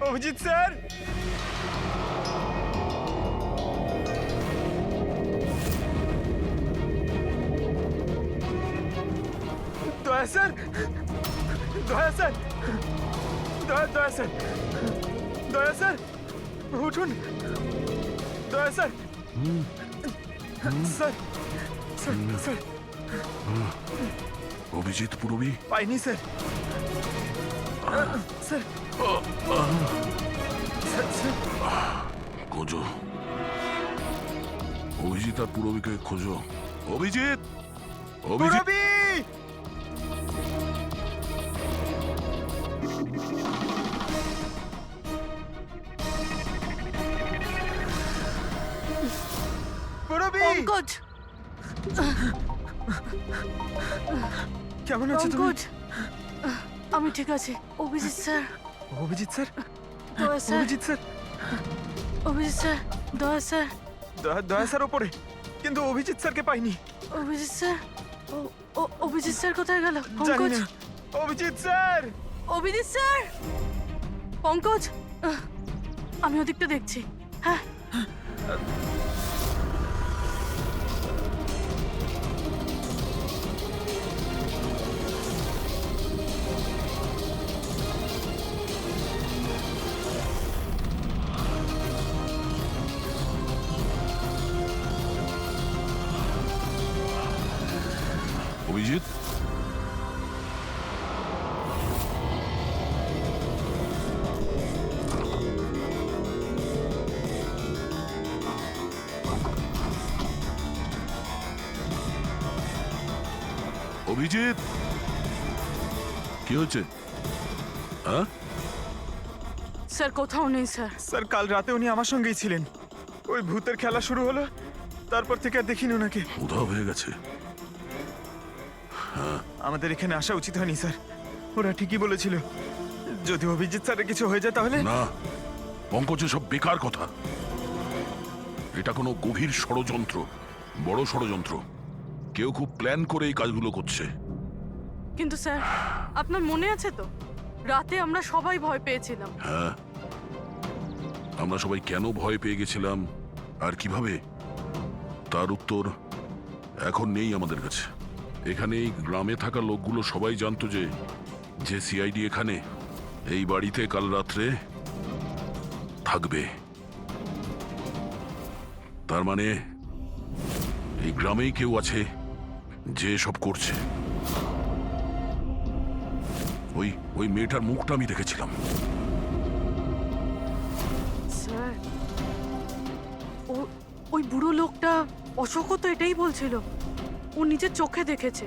Abhijit sir, দয়া sir, দয়া sir, দয়া স্যার, দয়া স্যার, উঠুন, দয়া sir, sir, sir, sir, Abhijit Purabi পাইনি স্যার, স্যার, স্যার, স্যার, খোঁজো, অভিজিৎ আর পুরবীকে খোঁজো। অভিজিৎ, অভিজিৎ, পুরবী! পুরবী! পঙ্কজ, কেমন আছো তুমি? পঙ্কজ, আমি ঠিক আছি। অভিজিৎ স্যার, অভিজিৎ স্যার, দয়া sir, Abhijit sir, Abhijit sir, দয়া স্যার, দয়া স্যার ওপরে, কিন্তু অভিজিৎ স্যারকে পাইনি। অভিজিৎ স্যার, অভিজিৎ স্যার কোথায় গেল? জানি পঙ্কজ, না। অভিজিৎ স্যার! অভিজিৎ স্যার, পঙ্কজ, আমি ওদিকটা দেখছি। হ্যাঁ, অভিজিৎ, অভিজিৎ, কি হচ্ছে? হ্যাঁ, স্যার কোথাও নেই স্যার। স্যার, কাল রাতে উনি আমার সঙ্গেই ছিলেন। ওই ভূতের খেলা শুরু হলো, তারপর থেকে আর দেখিনি ওনাকে। উধাও হয়ে গেছে। আমাদের এখানে আসা উচিত হয়নি স্যার। ওরা ঠিকই বলেছিল, যদি অভিজিৎ স্যারের কিছু হয়ে যায় তাহলে। না, পঙ্কজে সব বেকার কথা। এটা কোনো গভীর ষড়যন্ত্র, বড় ষড়যন্ত্র। কেউ খুব প্ল্যান করে এই কাজগুলো করছে। কিন্তু স্যার, আপনার মনে আছে তো, রাতে আমরা সবাই ভয় পেয়েছিলাম। হ্যাঁ, আমরা সবাই কেন ভয় পেয়ে গেছিলাম আর কিভাবে, তার উত্তর এখন নেই আমাদের কাছে। এখানে এই গ্রামে থাকা লোকগুলো সবাই জানতো যে সিআইডি এখানে এই বাড়িতে কাল রাত্রে থাকবে। তার মানে এই গ্রামেই কেউ আছে যে সব করছে। ওই মেয়েটার মুখটা আমি দেখেছিলাম। স্যার, ওই বুড়ো লোকটা অশোকও তো এটাই বলছিল। ও নিজের চোখে দেখেছে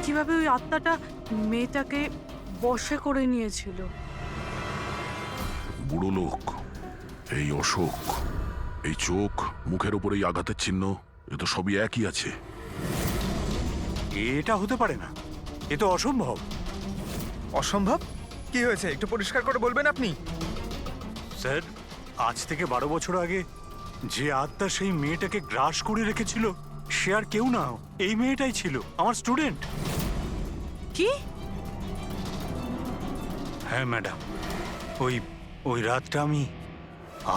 কিভাবে ওই আত্মাটা মেয়েটাকে বশে করে নিয়েছিল। বুড়ো লোক, এই অশোক, এই চোখ, মুখের উপর এই আঘাতের চিহ্ন, এ তো সবই একই আছে। এটা হতে পারে না, এ তো অসম্ভব। অসম্ভব? কি হয়েছে একটু পরিষ্কার করে বলবেন আপনি? স্যার, আজ থেকে 12 বছর আগে যে আত্মা সেই মেয়েটাকে গ্রাস করে রেখেছিল, সে আর কেউ না, এই মেয়েটাই ছিল, আমার স্টুডেন্ট। কি? হ্যাঁ ম্যাডাম, ওই রাতটা আমি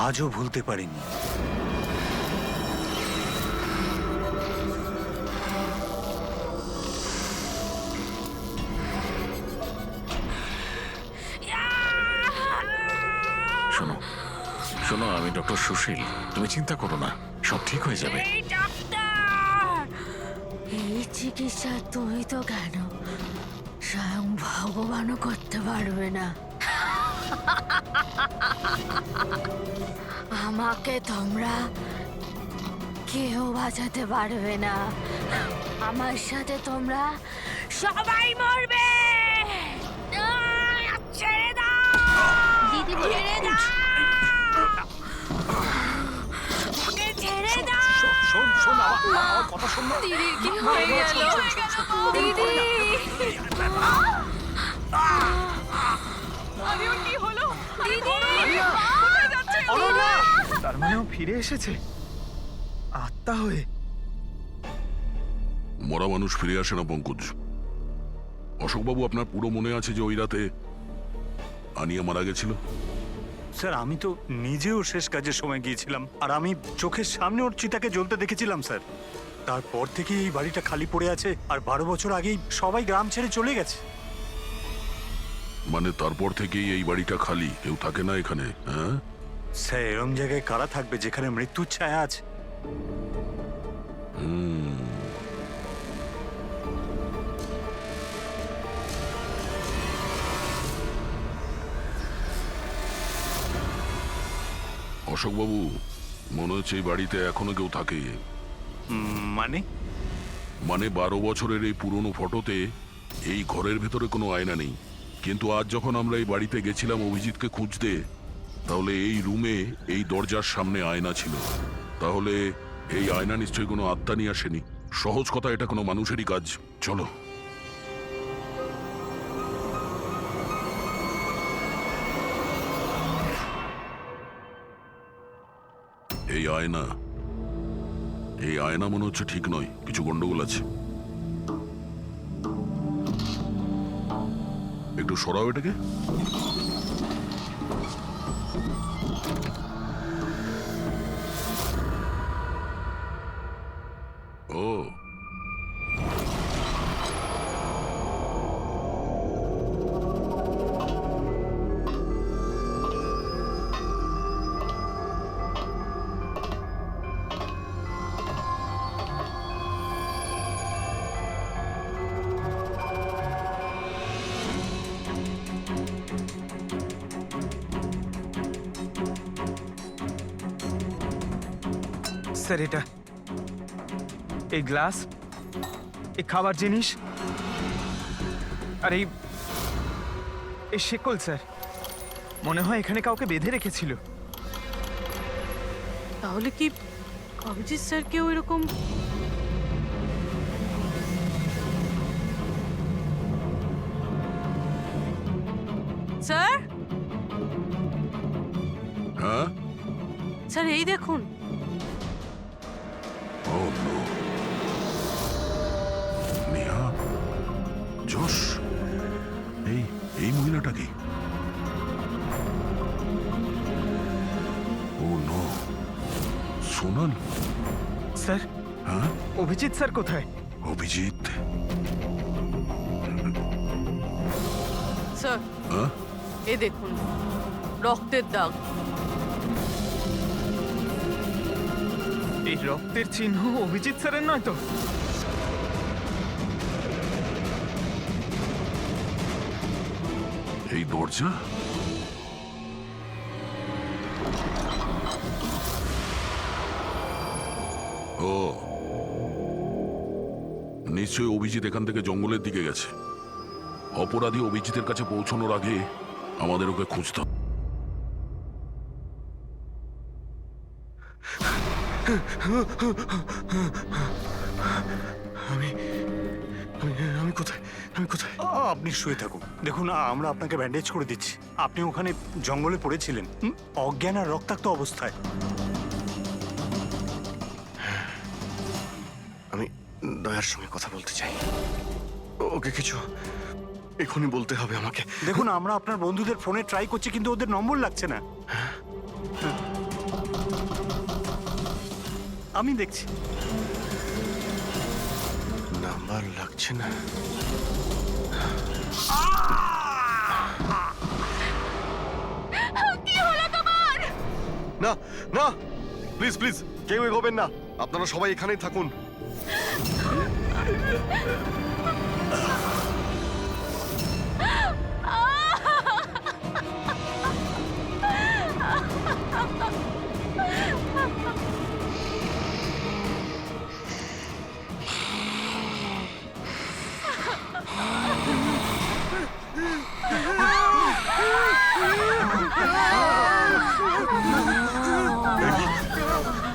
আজও ভুলতে পারিনি। শোনো শোনো, আমি ডক্টর সুশীল। তুমি চিন্তা করো না, সব ঠিক হয়ে যাবে। এই ডাক্তার, এই চিকিৎসা তুমি তো কেন, স্বয়ং ভগবানও করতে পারবে না। আমাকে তোমরা কেউ বাঁচাতে পারবে না। আমার সাথে তোমরা সবাই মরবে। ছেড়ে দাও দিদি, ছেড়ে দাও, ওকে ছেড়ে দাও। শোন শোন, আমার কথা শোন না। দিদির কি হয়ে গেল? দিদি, কি হলো? দিদি, তার মানে ও ফিরে এসেছে আত্মা হয়ে। মরা মানুষ ফিরে আসে না পঙ্কজ। অশোকবাবু, আপনার পুরো মনে আছে যে ওই রাতে আনিয়া মারা গেছিল? স্যার আমি তো নিজেও শেষ কাজের সময় গিয়েছিলাম, আর আমি চোখের সামনে ওর চিতাকে জ্বলতে দেখেছিলাম স্যার। তারপর থেকে এই বাড়িটা খালি পড়ে আছে, আর 12 বছর আগেই সবাই গ্রাম ছেড়ে চলে গেছে। মানে তারপর থেকেই এই বাড়িটা খালি, কেউ থাকে না এখানে? হ্যাঁ, স্যার এরম জায়গায় কারা থাকবে যেখানে মৃত্যুর ছায়া আছে? অশোকবাবু, মনে হচ্ছে এই বাড়িতে এখনো কেউ থাকে। মানে? মানে 12 বছরের এই পুরনো ফটোতে এই ঘরের ভেতরে কোনো আয়না নেই, কিন্তু আজ যখন আমরা এই বাড়িতে গেছিলাম অভিজিৎকে খুঁজতে, তাহলে এই রুমে এই দরজার সামনে আয়না ছিল। তাহলে এই আয়না নিশ্চয়ই কোনো আত্মা নিয়ে আসেনি। সহজ কথা, এটা কোনো মানুষেরই কাজ। চলো। এই আয়না, এই আয়না মনে হচ্ছে ঠিক নয়, কিছু গন্ডগোল আছে। একটু সরাও এটাকে। ও, স্যার এটা, এই গ্লাস, এই খাবার জিনিস, আর এই শেকল স্যার, মনে হয় এখানে কাউকে বেঁধে রেখেছিল। তাহলে কি অভিজিৎ স্যার কেউ এরকম? স্যার, হ্যাঁ, স্যার এই দেখুন। ও নো, নেহা, যশ, এই মহিলাটা কি? ও নো, সোনাল। স্যার, হ্যাঁ, অভিজিৎ স্যার কোথায়? অভিজিৎ? স্যার হ্যাঁ, এই দেখুন, রক্তের দাগ। এই রক্তের চিহ্ন অভিজিৎ স্যারের নয় তো? এই দরজা? ও, নিশ্চয়ই অভিজিৎ এখান থেকে জঙ্গলের দিকে গেছে। অপরাধী অভিজিতের কাছে পৌঁছানোর আগে আমাদের ওকে খুঁজতে হবে। আমি কোথায়? আমি কোথায়? আপনি শুয়ে থাকুন, দেখুন আমরা আপনাকে ব্যান্ডেজ করে দিচ্ছি। আপনি ওখানে জঙ্গলে পড়েছিলেন, অজ্ঞান আর রক্তাক্ত অবস্থায়। আমি দয়ার সঙ্গে কথা বলতে চাই। ওকে কিছু এখনই বলতে হবে আমাকে। দেখুন আমরা আপনার বন্ধুদের ফোনে ট্রাই করছি, কিন্তু ওদের নম্বর লাগছে না। আমি দেখছি। নাম্বার লাগছে না। না না, প্লিজ প্লিজ, কেউ এগোবেন না। আপনারা সবাই এখানেই থাকুন।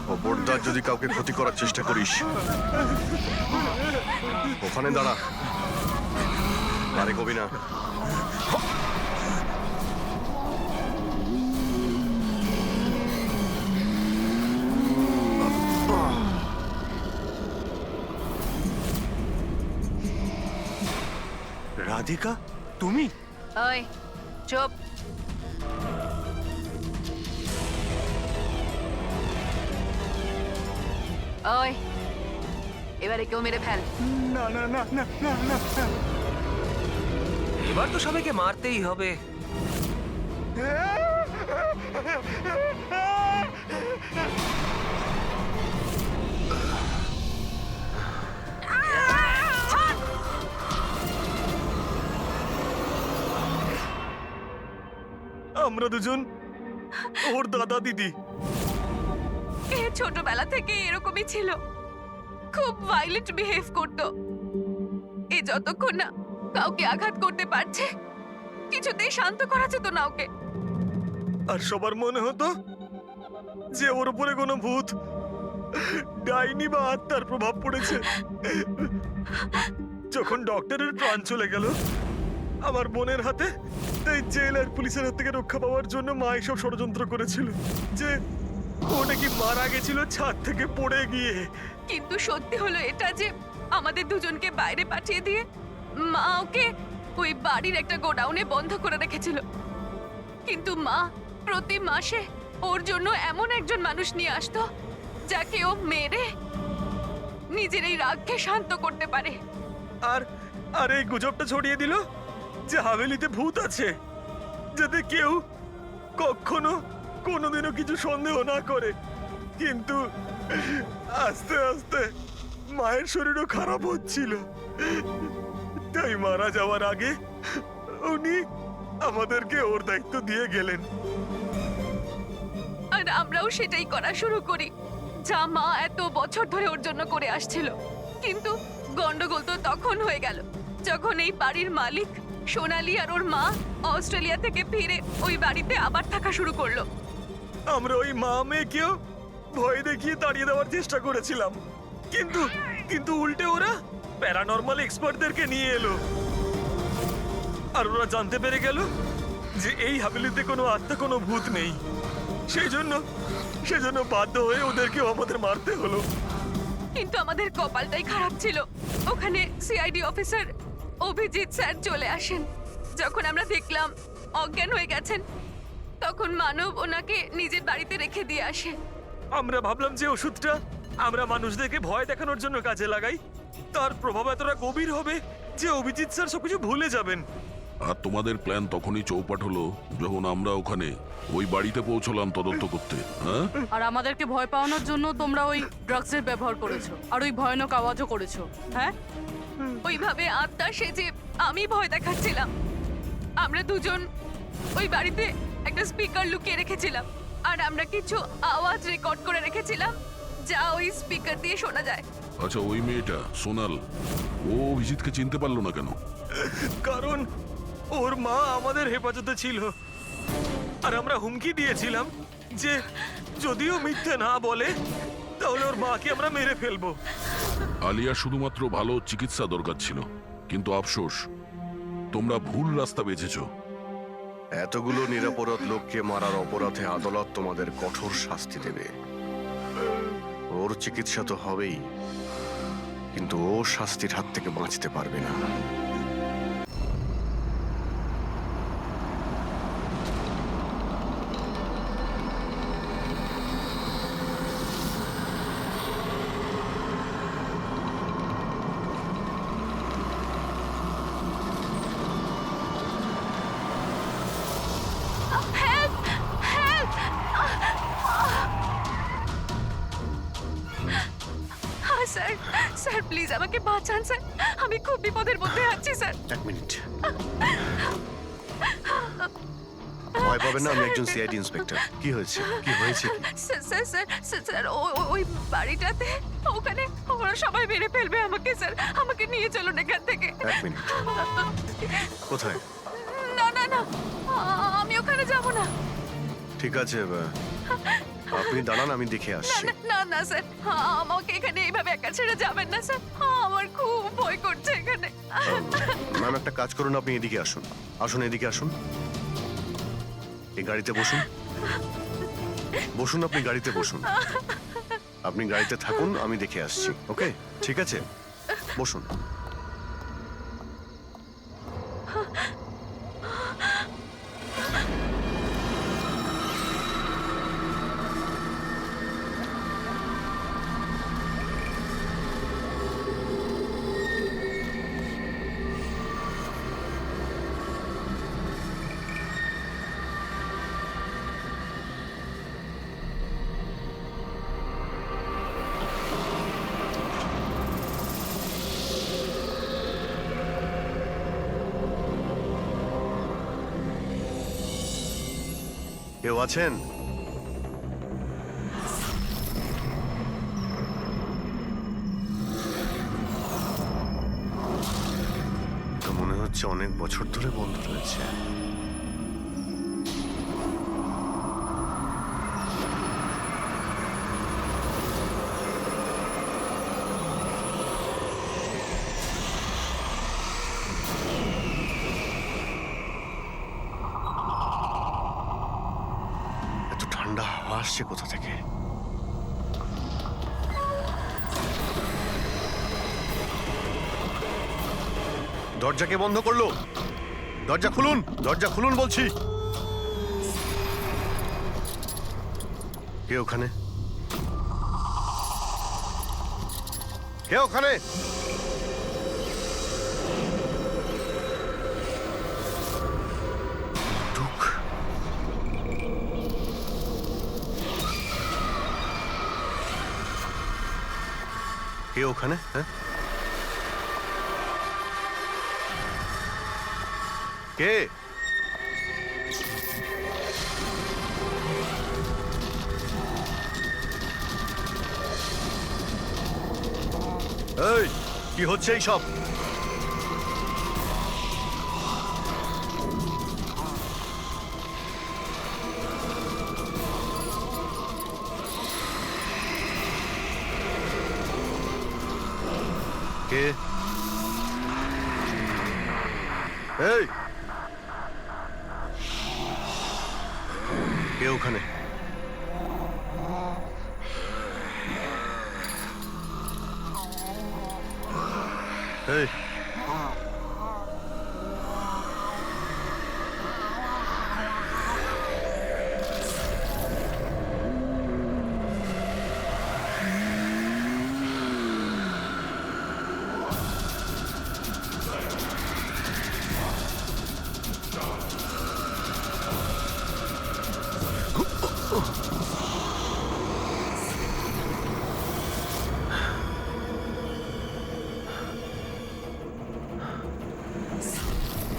খবরদার যদি কাউকে ক্ষতি করার চেষ্টা করিস, ওখানে দাঁড়া, আরে কবি না। রাধিকা, তুমি? ওই চুপ। ওই এবারে কেউ মেরে ফেল। না না না না না না না। এবার তো সবাইকে মারতেই হবে। আমরা দুজন ওর দাদা দিদি। এ ছোটবেলা থেকে এরকমই ছিল, খুব ভাইলেন্ট বিহেভ করতো। এ যতক্ষণ না কাউকে আঘাত করতে পারছে কিছুতেই শান্ত করা যেত না ওকে। আর সবার মনে হতো যে ওর উপরে কোনো ভূত, ডাইনি বা আত্মার প্রভাব পড়েছে। যখন ডক্টরের প্রাণ চলে গেল আমার বোনের হাতে, তাই জেল আর পুলিশের হাত থেকে রক্ষা পাওয়ার জন্য মা এসব ষড়যন্ত্র করেছিল যে ও নাকি মারা গেছিল ছাদ থেকে পড়ে গিয়ে। কিন্তু সত্যি হলো এটা যে আমাদের দুজনকে বাইরে পাঠিয়ে দিয়ে মা ওকে ওই বাড়ির একটা গোডাউনে বন্ধ করে রেখেছিল। কিন্তু মা প্রতি মাসে ওর জন্য এমন একজন মানুষ নিয়ে আসতো যাকে ও মেরে নিজের এই রাগকে শান্ত করতে পারে। আর আর এই গুজবটা ছড়িয়ে দিল যে হাভেলিতে ভূত আছে, যাতে কেউ কখনো কোনোদিনও কিছু সন্দেহ না করে। কিন্তু আস্তে আস্তে মায়ের শরীরও খারাপ হচ্ছিল, তাই মারা যাওয়ার আগে উনি আমাদেরকে ওর দায়িত্ব দিয়ে গেলেন। আর আমরাও সেটাই করা শুরু করি যা মা এত বছর ধরে ওর জন্য করে আসছিল। কিন্তু গন্ডগোল তো তখন হয়ে গেল যখন এই বাড়ির মালিক সোনালি আর ওর মা অস্ট্রেলিয়া থেকে ফিরে ওই বাড়িতে আবার থাকা শুরু করলো। আমরা ওই মা মেয়েকেও ভয় দেখিয়ে তাড়িয়ে দেওয়ার চেষ্টা করেছিলাম, কিন্তু কিন্তু উল্টে ওরা প্যারানর্মাল এক্সপার্টদেরকে নিয়ে এলো। আর ওরা জানতে পেরে গেল যে এই হাভেলিতে কোনো আত্মা, কোনো ভূত নেই। সেজন্য বাধ্য হয়ে ওদেরকেও আমাদের মারতে হলো। কিন্তু আমাদের কপালটাই খারাপ ছিল। ওখানে সিআইডি অফিসার অভিজিৎ স্যার চলে আসেন। যখন আমরা দেখলাম অজ্ঞান হয়ে গেছেন, তখন মানব ওনাকে নিজের বাড়িতে রেখে দিয়ে আসে। আমরা ভাবলাম যে ওষুধটা আমরা মানুষদেরকে ভয় দেখানোর জন্য কাজে লাগাই, তার প্রভাব এতটা গভীর হবে যে অভিজিৎ স্যার সবকিছু ভুলে যাবেন। আর তোমাদের প্ল্যান তখনই চৌপাট হলো যখন আমরা ওখানে ওই বাড়িতে পৌঁছলাম তদন্ত করতে। হ্যাঁ, আর আমাদেরকে ভয় পাওয়ানোর জন্য তোমরা ওই ড্রাগসের ব্যবহার করেছো আর ওই ভয়ানক আওয়াজও করেছো। হ্যাঁ, ওইভাবে আত্মা সেজে আমি ভয় দেখাচ্ছিলাম। আমরা দুজন ওই বাড়িতে একটা স্পিকার লুকিয়ে রেখেছিলাম আর আমরা কিছু আওয়াজ রেকর্ড করে রেখেছিলাম যা ওই স্পিকার দিয়ে শোনা যায়। আচ্ছা, ওই মেয়েটা সোনাল, ও অভিজিৎকে চিনতে পারলো না কেন? কারণ ওর মা আমাদের হেফাজতে ছিল আর আমরা হুমকি দিয়েছিলাম যে যদিও মিথ্যে না বলে তাহলে ওর মাকে আমরা মেরে ফেলবো। আলিয়া শুধুমাত্র ভালো চিকিৎসা দরকার ছিল, কিন্তু আফসোস তোমরা ভুল রাস্তা বেছেছো। এতগুলো নিরপরাধ লোককে মারার অপরাধে আদালত তোমাদের কঠোর শাস্তি দেবে। ওর চিকিৎসা তো হবেই, কিন্তু ও শাস্তির হাত থেকে বাঁচতে পারবে না। স্যার, স্যার প্লিজ আমাকে বাঁচান স্যার, আমি খুব বিপদের মধ্যে আছি স্যার। এক মিনিট, ভয় পাবেন না, আমি একজন সিআইডি ইন্সপেক্টর। কি হয়েছে, কি হয়েছে? Sir sir sir sir sir ওই বাড়িটাতে ওখানে ওরা সবাই মেরে ফেলবে আমাকে স্যার, আমাকে নিয়ে চলুন এখান থেকে। এক মিনিট, কোথায়? না না না, আমি ওখানে যাব না। ঠিক আছে, আপনি দাঁড়ান, আমি দেখে আসছি। না না স্যার, আমাকে এখানে এইভাবে একা ছেড়ে যাবেন না স্যার, আমার খুব ভয় করছে এখানে। ম্যাম, একটা কাজ করুন, আপনি এদিকে আসুন। আসুন, এদিকে আসুন, এই গাড়িতে বসুন। বসুন, আপনি গাড়িতে বসুন। আপনি গাড়িতে থাকুন, আমি দেখে আসছি। ওকে, ঠিক আছে, বসুন। কেউ আছেন? তো মনে হচ্ছে অনেক বছর ধরে বন্ধ রয়েছে। এত ঠান্ডা হাওয়া আসছে কোথা থেকে? দরজা কে বন্ধ করলো? দরজা খুলুন, দরজা খুলুন বলছি। কে ওখানে? কে ওখানে? ঢুক। কে ওখানে? হ্যাঁ, কে? এই, কি হচ্ছে এই সব? কে? এই, কে ওখানে? এই,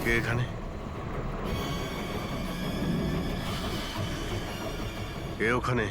কে এখানে? কে ওখানে?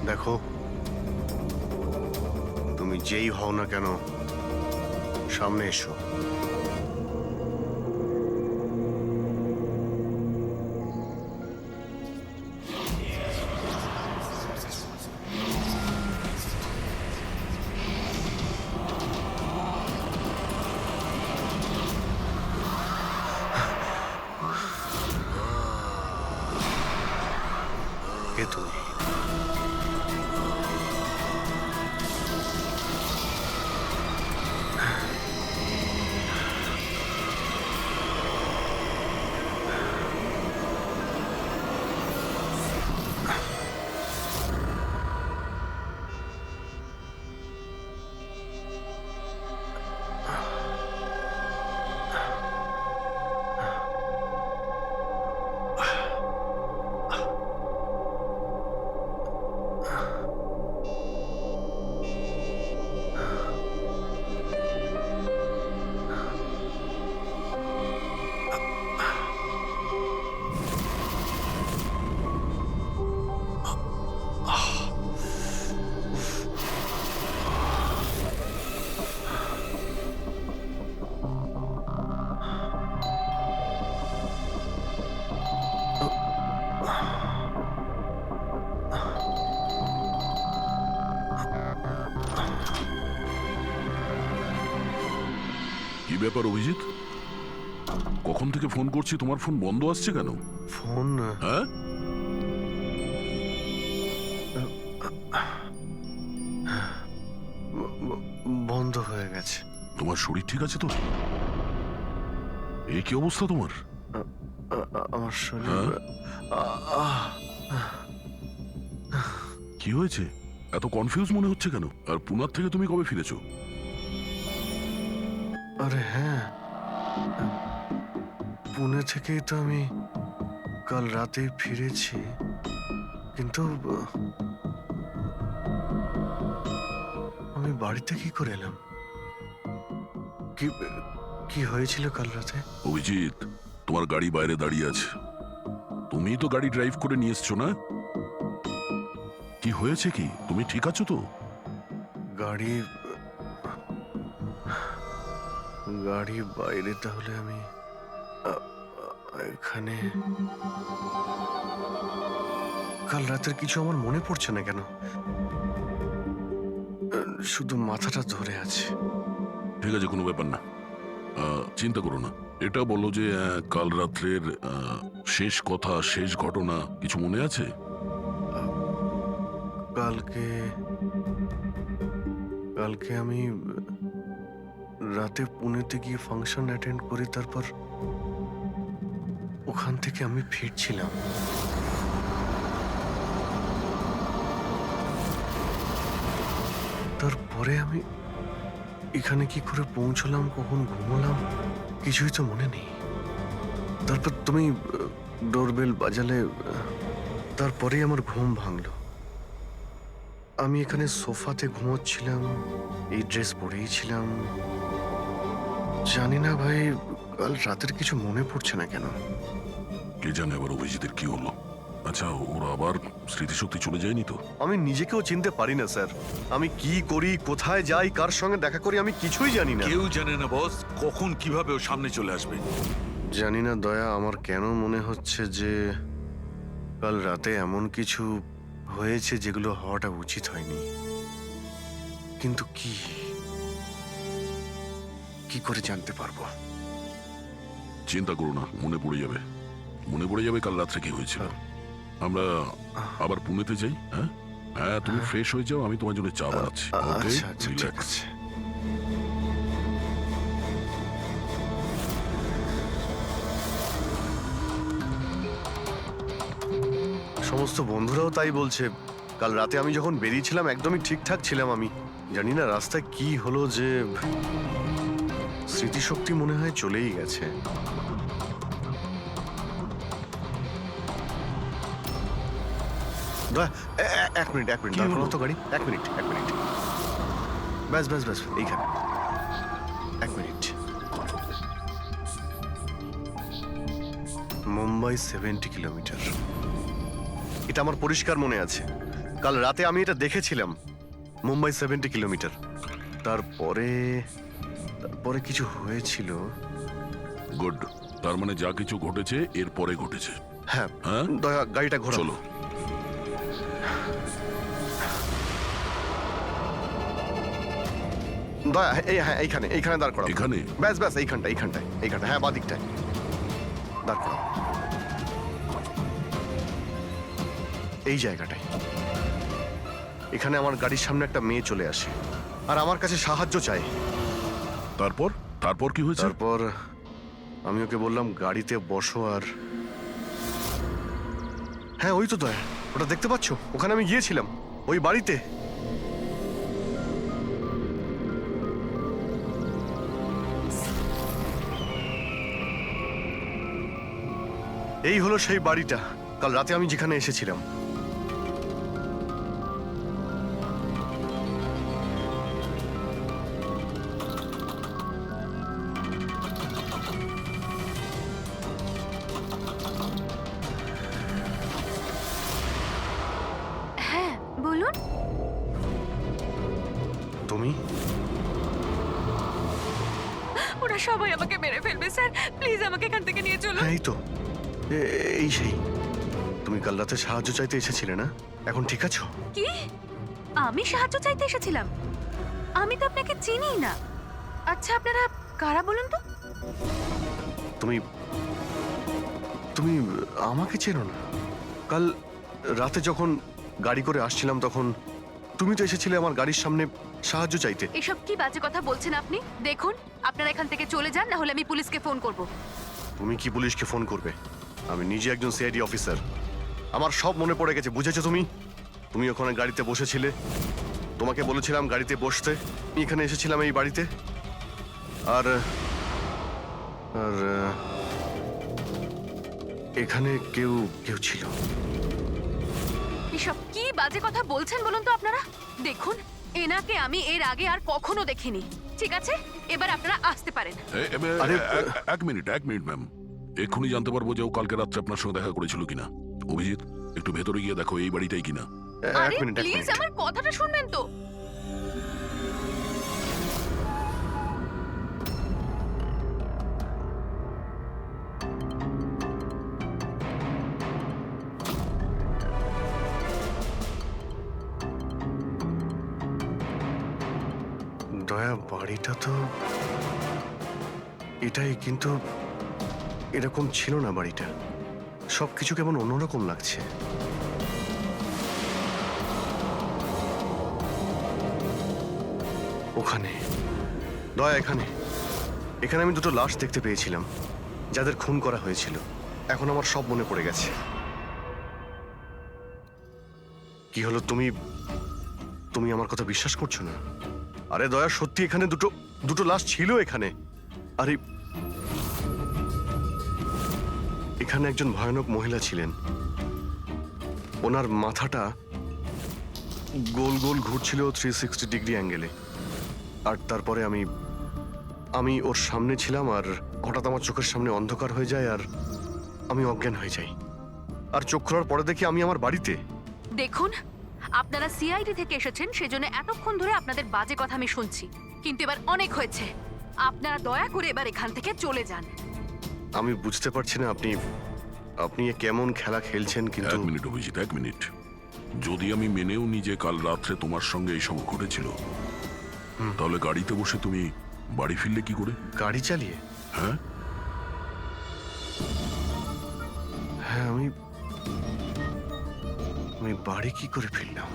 দেখো, তুমি যেই হও না কেন, সামনে এসো। কে তুমি? কি ব্যাপার অভিজিৎ? কখন থেকে ফোন করছি, তোমার ফোন বন্ধ আসছে কেন? ফোন? হ্যাঁ, বন্ধ হয়ে গেছে। তোমার শরীর ঠিক আছে তো? এই কি অবস্থা তোমার? আমার শরীর কি হয়েছে? এত কনফিউজ মনে হচ্ছে কেন? আর পুনার থেকে তুমি কবে ফিরেছো? আরে হ্যাঁ, পুনে থেকেই তো আমি কাল রাতে ফিরেছি, কিন্তু আমি বাড়িতে কি করে এলাম? কি কি হয়েছিল কাল রাতে? অভিজিৎ, তোমার গাড়ি বাইরে দাঁড়িয়ে আছে। তুমিই তো গাড়ি ড্রাইভ করে নিয়ে এসছো না? কি হয়েছে কি? তুমি ঠিক আছো তো? গাড়ি গাড়ি বাইরে, তাহলে আমি এখানে কাল রাতের কিছু আমার মনে পড়ছে না কেন, শুধু মাথাটা ধরে আছে। ঠিক আছে, কোনো ব্যাপার না, চিন্তা করো না। এটা বলো যে কাল রাত্রের শেষ কথা, শেষ ঘটনা কিছু মনে আছে? কালকে কালকে আমি রাতে পুনেতে গিয়ে ফাংশন অ্যাটেন্ড করি, তারপর ওখান থেকে আমি ফিরছিলাম। তারপরে আমি এখানে কি করে পৌঁছলাম, কখন ঘুমোলাম, কিছুই তো মনে নেই। তারপর তুমি ডোরবেল বাজালে, তারপরেই আমার ঘুম ভাঙলো। আমি এখানে সোফাতে ঘুমোচ্ছিলাম, এই ড্রেস পরেই ছিলাম। জানি না ভাই, কাল রাতের কিছু মনে পড়ছে না কেন। কে জানে আবার অভিজিতের কি হলো। আচ্ছা, ওরা আবার স্মৃতিশক্তি চলে যায়নি তো? আমি নিজেকেও চিনতে পারি না স্যার। আমি কি করি, কোথায় যাই, কার সঙ্গে দেখা করি, আমি কিছুই জানি না। কেউ জানে না বস, কখন কিভাবে ও সামনে চলে আসবে। জানি না দয়া, আমার কেন মনে হচ্ছে যে কাল রাতে এমন কিছু হয়েছে যেগুলো হওয়াটা উচিত হয়নি। কিন্তু কি করে জানতে পারবো? চিন্তা করো না, মনে পড়ে যাবে। মনে পড়ে যাবে কাল রাত্রে কি হয়েছিল। আমরা আবার পুনেতে যাই। হ্যাঁ হ্যাঁ, তুমি ফ্রেশ হয়ে যাও, আমি তোমার জন্য চা বানাচ্ছি। ওকে, আচ্ছা আচ্ছা, ঠিক রিল্যাক্স। আছে। সমস্ত বন্ধুরাও তাই বলছে। কাল রাতে আমি যখন বেরিয়েছিলাম একদমই ঠিকঠাক ছিলাম। আমি জানি না রাস্তায় কি হলো যে স্মৃতিশক্তি মনে হয় চলেই গেছে। এক মিনিট দাঁড় করাও তো গাড়ি। এক মিনিট ব্যাস এইখানে। এক মিনিট। মুম্বাই 70 কিলোমিটার, এটা আমার পরিষ্কার মনে আছে। কাল রাতে আমি এটা দেখেছিলাম, মুম্বাই 70 কিলোমিটার। তারপরে কিছু হয়েছিল। গুড, তার মানে যা কিছু ঘটেছে এরপরে ঘটেছে। হ্যাঁ, হ্যাঁ? দয়া গাড়িটা ঘোরাও। চলো। দয়া হ্যাঁ, এইখানে দাঁড় করাও। এখানে? ব্যাস এইখানটায়। হ্যাঁ, বাদিকটায় দাঁড় করাও। এই জায়গাটায়। এখানে আমার গাড়ির সামনে একটা মেয়ে চলে আসে আর আমার কাছে সাহায্য চায়। তারপর কি হয়েছে? তারপর আমি ওকে বললাম গাড়িতে বসো, আর হ্যাঁ, ওই তো দয়া, ওটা দেখতে পাচ্ছ? ওখানে আমি গিয়েছিলাম, ওই বাড়িতে। এই হলো সেই বাড়িটা কাল রাতে আমি যেখানে এসেছিলাম। হ্যাঁ বলুন। তুমি? ওরা সবাই আমাকে মেরে ফেলবে স্যার, প্লিজ আমাকে এখান থেকে নিয়ে চলুন। হ্যাঁ, এই তো, এই সেই। তুমি কাল রাতে সাহায্য চাইতে এসেছিলে না? এখন ঠিক আছো? কি? আমি সাহায্য চাইতে এসেছিলাম? আমি তো আপনাকে চিনি না। আচ্ছা, আপনারা কারা বলুন তো? তুমি আমাকে চেনো না? কাল রাতে যখন গাড়ি করে আসছিলাম তখন তুমি তো এসেছিলে আমার গাড়ির সামনে সাহায্য চাইতে। এসব কি বাজে কথা বলছেন আপনি? দেখুন, আপনারা এখান থেকে চলে যান, না হলে আমি পুলিশকে ফোন করব। তুমি কি পুলিশকে ফোন করবে? আমি নিজে একজন সিআইডি অফিসার, আমার সব মনে পড়ে গেছে। বুঝেছো তুমি? তুমি ওখানে গাড়িতে বসেছিলে, তোমাকে বলেছিলাম গাড়িতে বসতে। আমি এখানে এসেছিলাম এই বাড়িতে, আর আর এখানে কেউ কেউ ছিল। এসব কি বাজে কথা বলছেন বলুন তো আপনারা? দেখুন, এনাকে আমি এর আগে আর কখনো দেখিনি। ঠিক আছে, এবার আপনারা আসতে পারেন। আরে, এক মিনিট ম্যাম। এক্ষুনি জানতে পারবো যে ও কালকে রাত্রে আপনার সঙ্গে দেখা করেছিল কিনা। অভিজিৎ, একটু ভেতরে গিয়ে দেখো এই বাড়িটাই কিনা। আরে এক মিনিট প্লিজ আমার কথাটা শুনবেন তো। দয়া, বাড়িটা তো এটাই, কিন্তু এরকম ছিল না বাড়িটা। সবকিছু কেমন অন্যরকম লাগছে। ওখানে দয়া, এখানে এখানে আমি দুটো লাশ দেখতে পেয়েছিলাম, যাদের খুন করা হয়েছিল। এখন আমার সব মনে পড়ে গেছে। কি হলো, তুমি তুমি আমার কথা বিশ্বাস করছো না? আরে দয়া, সত্যি এখানে দুটো লাশ ছিল এখানে। আরে এখানে একজন ভয়ানক মহিলা ছিলেন, ওনার মাথাটা গোল গোল ঘুরছিল 360 ডিগ্রি অ্যাঙ্গেলে। আর তারপরে আমি ওর সামনে ছিলাম, আর হঠাৎ আমার চোখের সামনে অন্ধকার হয়ে যায়, আর আমি অজ্ঞান হয়ে যাই। আর চোখ খোলার পরে দেখি আমি আমার বাড়িতে। দেখুন, আপনারা সিআইডি থেকে এসেছেন, সেজন্য এতক্ষণ ধরে আপনাদের বাজে কথা আমি শুনছি। কিন্তু এবার অনেক হয়েছে, আপনারা দয়া করে এবার এখান থেকে চলে যান। আমি বুঝতে পারছি না আপনি এ কেমন খেলা খেলছেন, কিন্তু এক মিনিট অভিজিৎ, এক মিনিট। যদি আমি মেনেও নি যে কাল রাত্রে তোমার সঙ্গে এইসব ঘটেছিল, তাহলে গাড়িতে বসে তুমি বাড়ি ফিরলে কি করে? গাড়ি চালিয়ে? হ্যাঁ, হ্যাঁ, আমি বাড়ি কি করে ফিরলাম?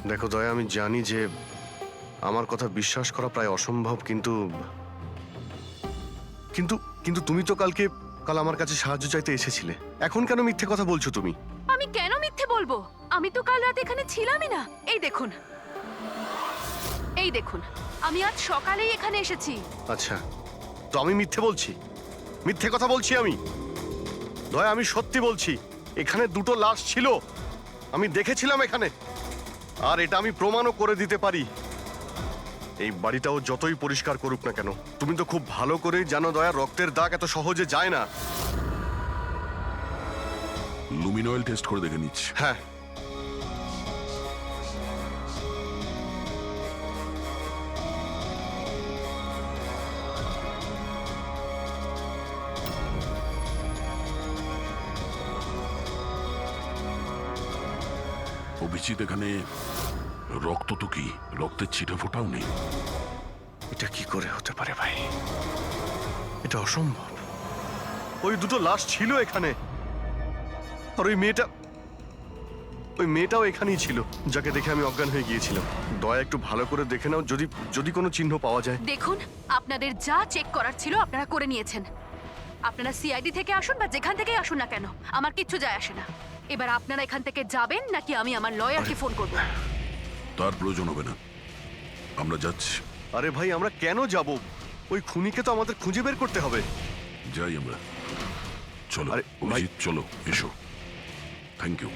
দেখো দয়া, আমি জানি যে আমার কথা বিশ্বাস করা প্রায় অসম্ভব, কিন্তু কিন্তু কিন্তু তুমি তো কাল আমার কাছে সাহায্য চাইতে এসেছিলে। এখন কেন মিথ্যে কথা বলছো তুমি? আমি কেন মিথ্যে বলবো? আমি তো কাল রাতে এখানে ছিলামই না। এই দেখুন, এই দেখুন, আমি আজ সকালেই এখানে এসেছি। আচ্ছা, তো আমি মিথ্যে বলছি? মিথ্যে কথা বলছি আমি? দয়া, আমি সত্যি বলছি, এখানে দুটো লাশ ছিল, আমি দেখেছিলাম এখানে, আর এটা আমি প্রমাণও করে দিতে পারি। এই বাড়িটাও যতই পরিষ্কার করুক না কেন, তুমি তো খুব ভালো করেই জানো দয়া, রক্তের দাগ এত সহজে যায় না। লুমিনয়েল টেস্ট করে দেখে নিচ্ছি। হ্যাঁ, অভিজিৎ, এখানে রক্ত তো কি, রক্তের ছিটে ফোটাও নেই। এটা কি করে হতে পারে ভাই? এটা অসম্ভব। ওই দুটো লাশ ছিল এখানে, আর ওই মেয়েটাও এখানেই ছিল, যাকে দেখে আমি অজ্ঞান হয়ে গিয়েছিলাম। দয়া, একটু ভালো করে দেখে নাও, যদি কোনো চিহ্ন পাওয়া যায়। দেখুন, আপনাদের যা চেক করার ছিল আপনারা করে নিয়েছেন। আপনারা সিআইডি থেকে আসুন বা যেখান থেকেই আসুন না কেন, আমার কিচ্ছু যায় আসে না। এবার আপনারা এখান থেকে যাবেন, নাকি আমি আমার লয়ারকে ফোন করব? তার প্রয়োজন হবে না, আমরা যাচ্ছি। আরে ভাই, আমরা কেন যাব? ওই খুনিকে তো আমাদের খুঁজে বের করতে হবে। যাই আমরা, চলো। আরে, ভাই- অভিজিৎ, চলো, এসো। Thank you.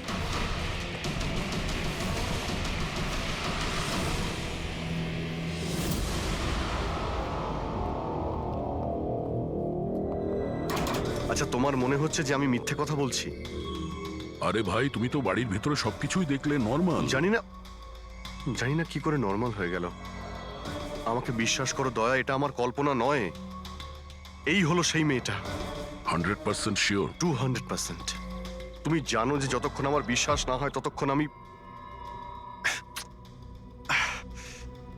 আচ্ছা, তোমার মনে হচ্ছে যে আমি মিথ্যে কথা বলছি? আরে ভাই, তুমি তো বাড়ির ভেতরে সবকিছুই দেখলে, নর্মাল। জানি না কি করে নর্মাল হয়ে গেল। আমাকে বিশ্বাস করো দয়া, এটা আমার কল্পনা নয়। এই হলো সেই মেয়েটা। 100% শিওর? 200%। তুমি জানো যে যতক্ষণ আমার বিশ্বাস না হয় ততক্ষণ আমি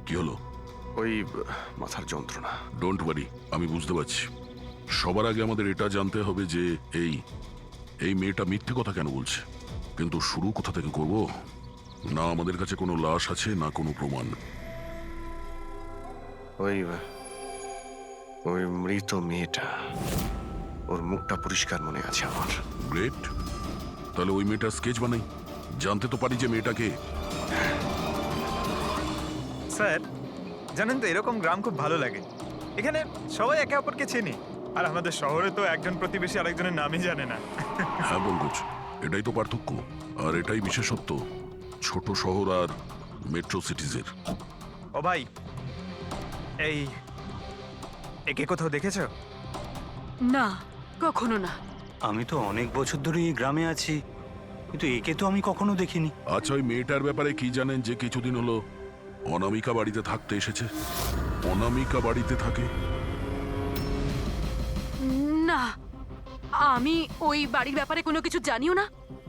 কি হলো? ওই মাথার যন্ত্রণা। ডোন্ট ওয়ারি, আমি বুঝতে পারছি। সবার আগে আমাদের এটা জানতে হবে যে এই মেয়েটা মিথ্যে কথা কেন বলছে। কিন্তু শুরু কোথা থেকে করব? না আমাদের কাছে কোনো লাশ আছে, না কোনো প্রমাণ। ওই ওই মৃত মেয়েটা, ওর মুখটা পরিষ্কার মনে আছে আমার। গ্রেট। তাহলে ওই মেয়েটার স্কেচ বানাই, জানতে তো পারি যে মেয়েটাকে। স্যার জানেন তো, এরকম গ্রাম খুব ভালো লাগে। এখানে সবাই একে অপরকে চেনে, আর আমাদের শহরে তো একজন প্রতিবেশী আরেকজনের নামই জানে না। হ্যাঁ বঙ্কজ, এটাই তো পার্থক্য, আর এটাই বিশেষত্ব ছোট শহর আর মেট্রো সিটিজের। ও ভাই, এই একে কোথাও দেখেছো? না, কখনো না। আমি তো অনেক বছর ধরে এই গ্রামে আছি, কিন্তু একে তো আমি কখনো দেখিনি। আচ্ছা, ওই মেয়েটার ব্যাপারে কি জানেন যে কিছুদিন হলো অনামিকা বাড়িতে থাকতে এসেছে? অনামিকা বাড়িতে থাকে? না, আমি ওই বাড়ির ব্যাপারে কোনো কিছু জানিও না,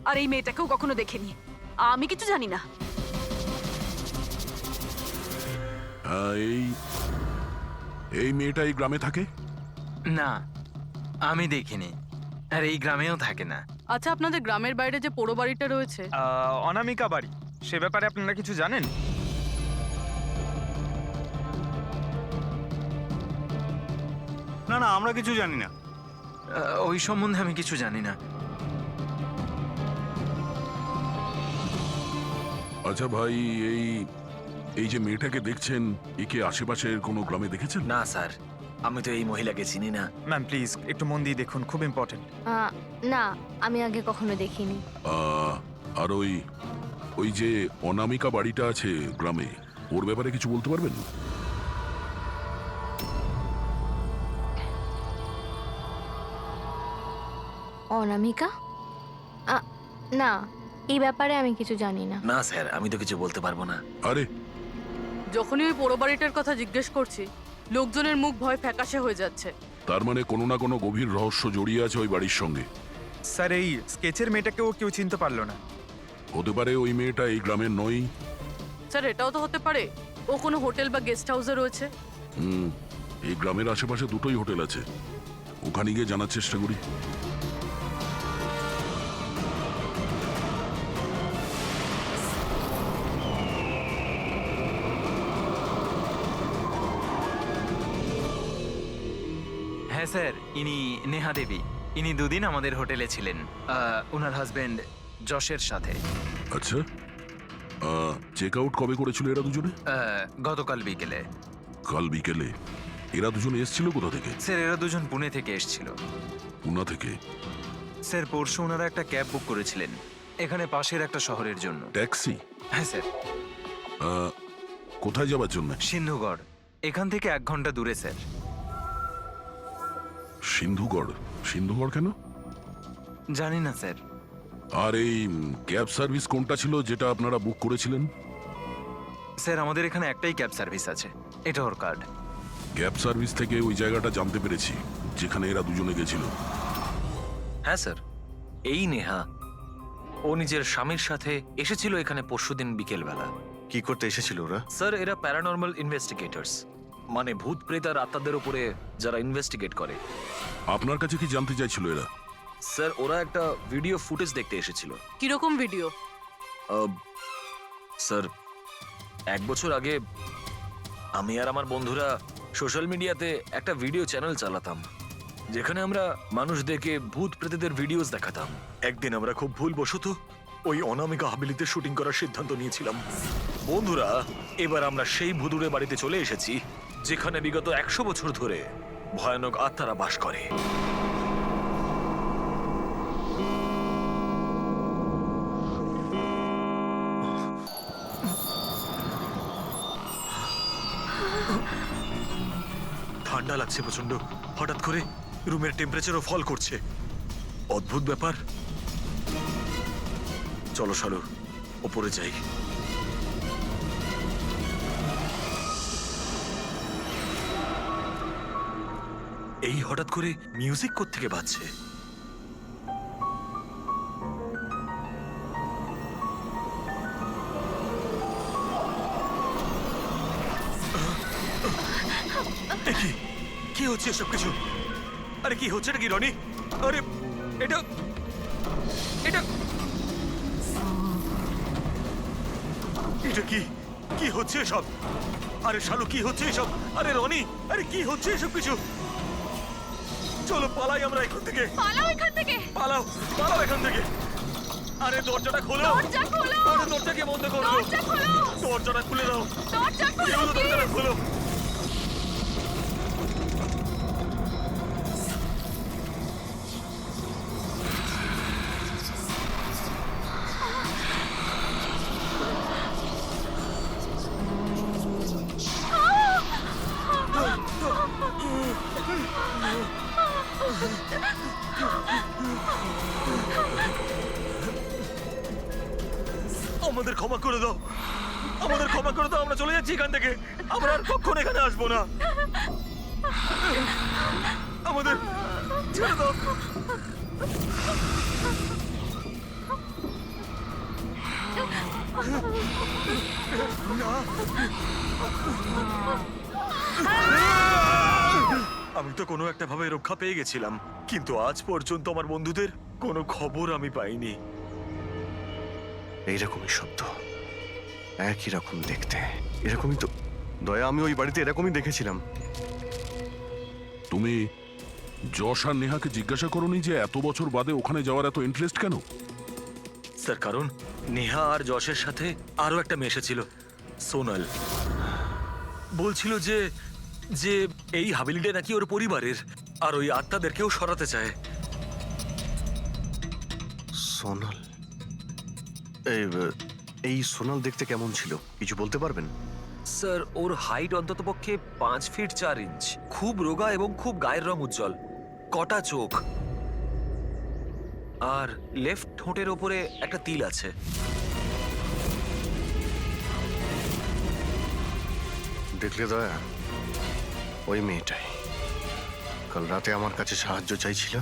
আর এই মেয়েটাকেও কখনো দেখিনি। আমি কিছু জানি না। হ্যাঁ, এই মেয়েটা এই গ্রামে থাকে? না, আমি দেখিনি, আর এই গ্রামেও থাকে না। আচ্ছা, আপনাদের গ্রামের বাইরে যে পোড়ো বাড়িটা রয়েছে, অনামিকা বাড়ি, সে ব্যাপারে আপনারা কিছু জানেন? না না, আমরা কিছু জানি না। ওই সম্বন্ধে আমি কিছু জানি না। আচ্ছা ভাই, এই যে মেয়েটাকে দেখছেন, একে আশেপাশের কোনো গ্রামে দেখেছেন? না স্যার, আমি তো এই মহিলাকে চিনি না। ম্যাম প্লিজ একটু মন দিয়ে দেখুন, খুব ইম্পর্টেন্ট। না, আমি আগে কখনো দেখিনি। আর ওই যে অনামিকা বাড়িটা আছে গ্রামে, ওর ব্যাপারে কিছু বলতে পারবেন? অনামিকা? না, এই ব্যাপারে আমি কিছু জানি না। না স্যার, আমি তো কিছু বলতে পারবো না। আরে যখনই ওই পোড়ো বাড়িটার কথা জিজ্ঞেস করছি, লোকজনের মুখ ভয় ফ্যাকাশে হয়ে যাচ্ছে। তার মানে কোনো না কোনো গভীর রহস্য জড়িয়ে আছে ওই বাড়ির সঙ্গে। স্যার, এই স্কেচের মেয়েটাকেও কেউ চিনতে পারলো না। হতে পারে ওই মেয়েটা এই গ্রামের নয়। স্যার, এটাও তো হতে পারে ও কোনো হোটেল বা গেস্ট হাউসে রয়েছে। এই গ্রামের আশেপাশে দুটোই হোটেল আছে, ওখানে গিয়ে জানার চেষ্টা করি। হ্যাঁ স্যার, ইনি নেহা দেবী। ইনি দুদিন আমাদের হোটেলে ছিলেন, ওনার হাজবেন্ড যশের সাথে। আচ্ছা, চেক আউট কবে করেছিল এরা দুজনে? গতকাল বিকেলে। কাল বিকেলে? এরা দুজনে এসেছিল কোথা থেকে? স্যার, এরা দুজন পুনে থেকে এসেছিল। পুনা থেকে? স্যার, পরশু ওনারা একটা ক্যাব বুক করেছিলেন এখানে পাশের একটা শহরের জন্য। ট্যাক্সি? হ্যাঁ স্যার। কোথায় যাবার জন্য? সিন্ধুগড়, এখান থেকে 1 ঘন্টা দূরে স্যার। সিন্ধুগড়? সিন্ধুগড় কেন? জানি না স্যার। আর এই ক্যাব সার্ভিস কোনটা ছিল যেটা আপনারা বুক করেছিলেন? স্যার, আমাদের এখানে একটাই ক্যাব সার্ভিস আছে, এটা ওর কার্ড। ক্যাব সার্ভিস থেকে ওই জায়গাটা জানতে পেরেছি যেখানে এরা দুজনে গেছিল। হ্যাঁ স্যার, এই নেহা ও নিজের স্বামীর সাথে এসেছিল এখানে পরশুদিন বিকেলবেলা। কি করতে এসেছিল ওরা? স্যার, এরা প্যারানর্মাল ইনভেস্টিগেটরস, মানে ভূত প্রেত আর আত্মাদের উপরে যারা ইনভেস্টিগেট করে। আপনার কাছে কি জানতে চাইছিল এরা? স্যার, ওরা একটা ভিডিও ফুটেজ দেখতে এসেছিল। কিরকম ভিডিও? স্যার, 1 বছর আগে আমি আর আমার বন্ধুরা সোশ্যাল মিডিয়াতে একটা ভিডিও চ্যানেল চালাতাম, যেখানে আমরা মানুষদেরকে ভূত প্রেতদের ভিডিওস দেখাতাম। একদিন আমরা খুব ভুলবশত ওই অনামিকা হাভেলিতে শুটিং করার সিদ্ধান্ত নিয়েছিলাম। বন্ধুরা, এবার আমরা সেই ভুতুড়ে বাড়িতে চলে এসেছি যেখানে বিগত 100 বছর ধরে ভয়ানক আত্মারা বাস করে। ঠান্ডা লাগছে প্রচন্ড, হঠাৎ করে রুমের টেম্পারেচারও ফল করছে। অদ্ভুত ব্যাপার। চলো শালু, ওপরে যাই। এই হঠাৎ করে মিউজিক কোত্থেকে বাজছে? কি হচ্ছে এসব কিছু? আরে কি হচ্ছে নাকি রনি? আরে এটা এটা এটা কি কি হচ্ছে এসব? আরে শালু কি হচ্ছে এসব? আরে রনি, আরে কি হচ্ছে এসব কিছু? চলো পালাই আমরা এখান থেকে। পালাও এখান থেকে। পালাও, পালাও এখান থেকে। আরে দরজাটা খোলো। দরজা খোলো। আরে দরজাকে বন্ধ করো। দরজা খোলো। দরজাটা খুলে দাও। দরজা খোলো, কেউ দরজাটা please। খোলো। আমাদের ক্ষমা করে দাও, আমাদের ক্ষমা করে দাও, আমরা চলে যাচ্ছি এখান থেকে। আমরা আর কখনো এখানে আসবো না। আমাদের ছেড়ে দাও। আমি তো কোনো একটা ভাবে রক্ষা পেয়ে গেছিলাম, কিন্তু আজ পর্যন্ত আমার বন্ধুদের কোনো খবর আমি পাইনি। এইরকমই শব্দ, একই রকম দেখতে, এরকমই তো। দয়া, আমি ওই বাড়িতে এরকমই দেখেছিলাম। তুমি যশ আর নেহাকে জিজ্ঞাসা করোনি যে এত বছর বাদে ওখানে যাওয়ার এত ইন্টারেস্ট কেন? স্যার, কারণ নেহা আর যশের সাথে আরো একটা মেয়ে এসেছিল, সোনাল। বলছিল যে যে এই হাবিলিটা নাকি ওর পরিবারের, আর ওই আত্মাদেরকেও সরাতে চায়। সোনাল, এই সোনাল দেখতে কেমন ছিল কিছু বলতে পারবেন? স্যার, ওর হাইট অন্তত পক্ষে 5 ফিট 4 ইঞ্চ, খুব রোগা এবং খুব গায়ের রং উজ্জ্বল, কটা চোখ, আর লেফট ঠোঁটের ওপরে একটা তিল আছে। দেখলে দয়া, ওই মেয়েটাই কাল রাতে আমার কাছে সাহায্য চাইছিল,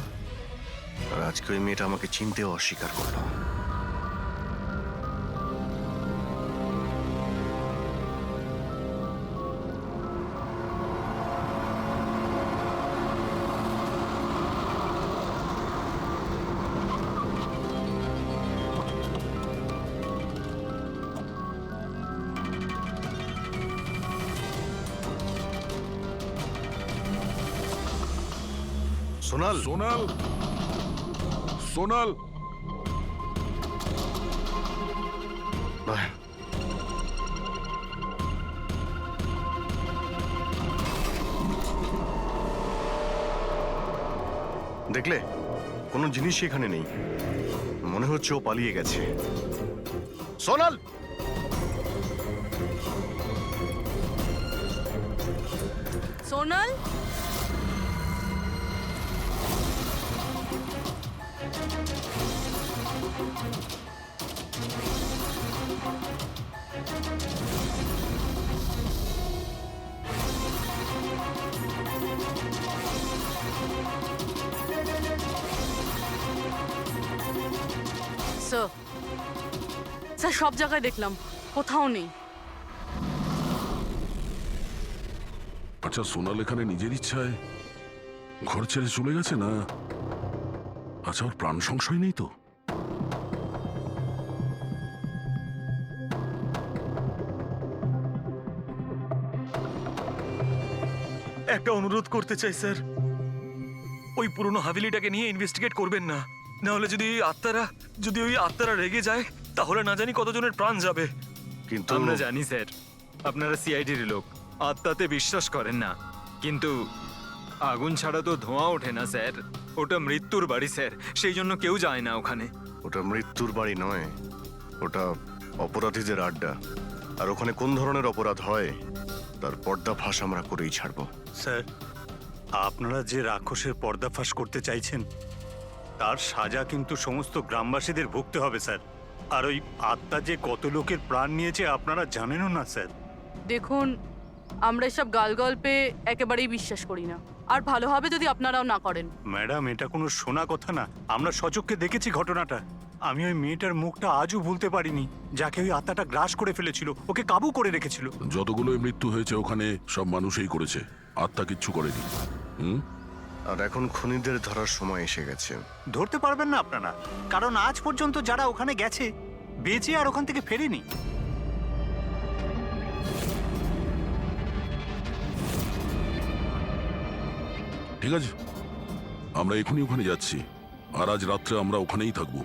আর আজকে ওই মেয়েটা আমাকে চিনতেও অস্বীকার করলো। সোনাল, সোনাল, সোনাল, দয়া, দেখলে কোনো জিনিসই এখানে নেই, মনে হচ্ছে ও পালিয়ে গেছে। সোনাল, সোনাল, স্যার, স্যার সব জায়গায় দেখলাম, কোথাও নেই। আচ্ছা, সোনাল এখানে নিজের ইচ্ছায় ঘর ছেড়ে চলে গেছে না? আচ্ছা, ওর প্রাণ সংশয় নেই তো? একটা অনুরোধ করতে চাই স্যার, ওই পুরনো হাভেলিটাকে নিয়ে ইনভেস্টিগেট করবেন না। না হলে যদি ওই আত্মারা রেগে যায়, তাহলে না জানি কতজনের প্রাণ যাবে। কিন্তু আমরা জানি স্যার, আপনারা সিআইডির লোক, আত্মাতে বিশ্বাস করেন না, কিন্তু আগুন ছাড়া তো ধোঁয়া ওঠে না স্যার। ওটা মৃত্যুর বাড়ি স্যার, সেই জন্য কেউ যায় না ওখানে। ওটা মৃত্যুর বাড়ি নয়, ওটা অপরাধীদের আড্ডা। আর ওখানে কোন ধরনের অপরাধ হয় তার পর্দাফাঁস আমরা করেই ছাড়বো। স্যার, আপনারা যে রাক্ষসের পর্দাফাঁস করতে চাইছেন তার সাজা কিন্তু সমস্ত গ্রামবাসীদের ভুগতে হবে স্যার। আর ওই আত্মা যে কত লোকের প্রাণ নিয়েছে আপনারা জানেনও না স্যার। দেখুন, আমরা এসব গালগল্পে একেবারেই বিশ্বাস করি না, আর ভালো হবে যদি আপনারাও না করেন। ম্যাডাম, এটা কোনো শোনা কথা না, আমরা সচক্ষে দেখেছি ঘটনাটা। আমি ওই মেয়েটার মুখটা আজও ভুলতে পারিনি, যাকে ওই আত্মাটা গ্রাস করে ফেলেছিল, ওকে কাবু করে রেখেছিল। যতগুলোই মৃত্যু হয়েছে ওখানে সব মানুষই করেছে, আত্মা কিচ্ছু করেনি। হুম, আর এখন খুনিদের ধরার সময় এসে গেছে। ধরতে পারবেন না আপনারা, কারণ আজ পর্যন্ত যারা ওখানে গেছে বেঁচে আর ওখান থেকে ফেরেনি। ঠিক আছে, আমরা এখনই ওখানে যাচ্ছি, আর আজ রাত্রে আমরা ওখানেই থাকবো।